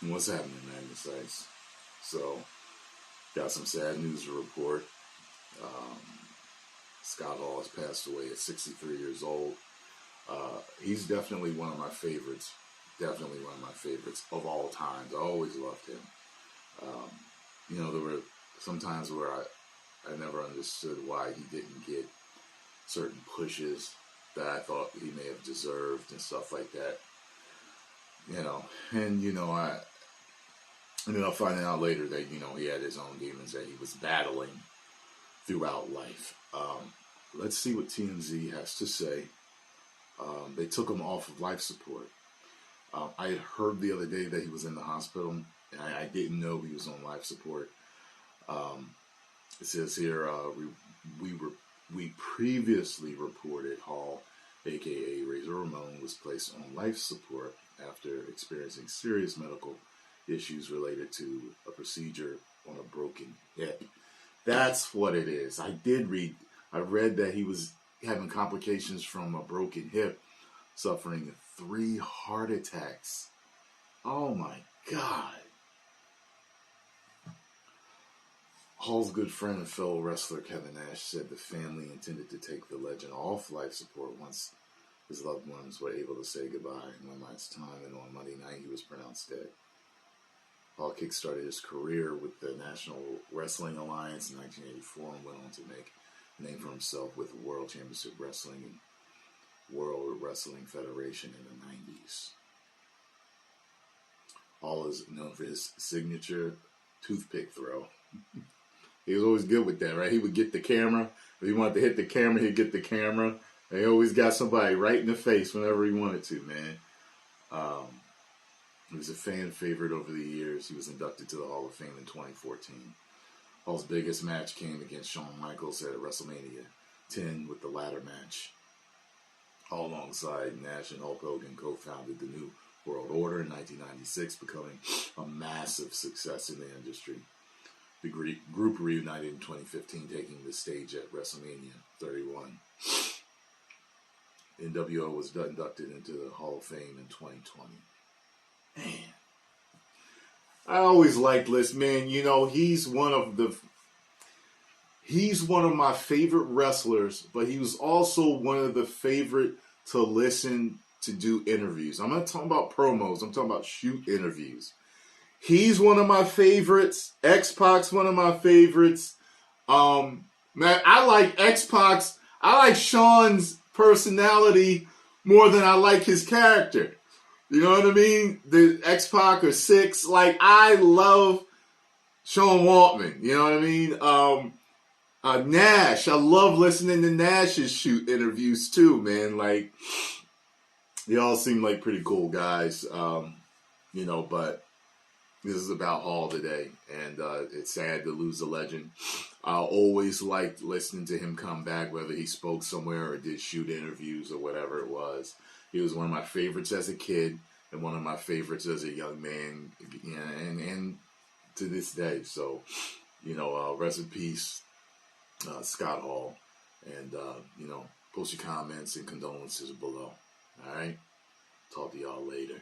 What's happening, Magnus? So, got some sad news to report. Um, Scott Hall has passed away at 63 years old. He's definitely one of my favorites. Definitely one of my favorites of all times. I always loved him. There were some times where I never understood why he didn't get certain pushes that I thought he may have deserved and stuff like that. I ended up finding out later that, he had his own demons that he was battling throughout life. Let's see what TMZ has to say. They took him off of life support. I had heard the other day that he was in the hospital, and I didn't know he was on life support. It says here, we previously reported Hall, aka Razor Ramon, was placed on life support after experiencing serious medical issues related to a procedure on a broken hip. That's what it is. I read that he was having complications from a broken hip, suffering 3 heart attacks. Oh my God. Hall's good friend and fellow wrestler Kevin Nash said the family intended to take the legend off life support once his loved ones were able to say goodbye in 1 night's time, and on Monday night he was pronounced dead. Hall kickstarted his career with the National Wrestling Alliance in 1984 and went on to make a name for himself with the World Championship Wrestling and World Wrestling Federation in the 90s. Hall is known for his signature toothpick throw. He was always good with that, right? He would get the camera. If he wanted to hit the camera, he'd get the camera. And he always got somebody right in the face whenever he wanted to, man. He was a fan favorite over the years. He was inducted to the Hall of Fame in 2014. Hall's biggest match came against Shawn Michaels at WrestleMania 10 with the ladder match. Hall, alongside Nash and Hulk Hogan, co-founded the New World Order in 1996, becoming a massive success in the industry. The group reunited in 2015, taking the stage at WrestleMania 31. NWO was inducted into the Hall of Fame in 2020. Man, I always liked this man. He's one of my favorite wrestlers, but he was also one of the favorite to listen to do interviews. I'm not talking about promos. I'm talking about shoot interviews. He's one of my favorites. X-Pac's one of my favorites. Man, I like X-Pac's. I like Sean's personality more than I like his character. You know what I mean? The X-Pac or Six. Like, I love Sean Waltman. You know what I mean? Nash. I love listening to Nash's shoot interviews too, man. Like, they all seem like pretty cool guys. But this is about Hall today, and it's sad to lose a legend. I always liked listening to him come back, whether he spoke somewhere or did shoot interviews or whatever it was. He was one of my favorites as a kid and one of my favorites as a young man, and to this day. So, rest in peace, Scott Hall. And, post your comments and condolences below. All right? Talk to y'all later.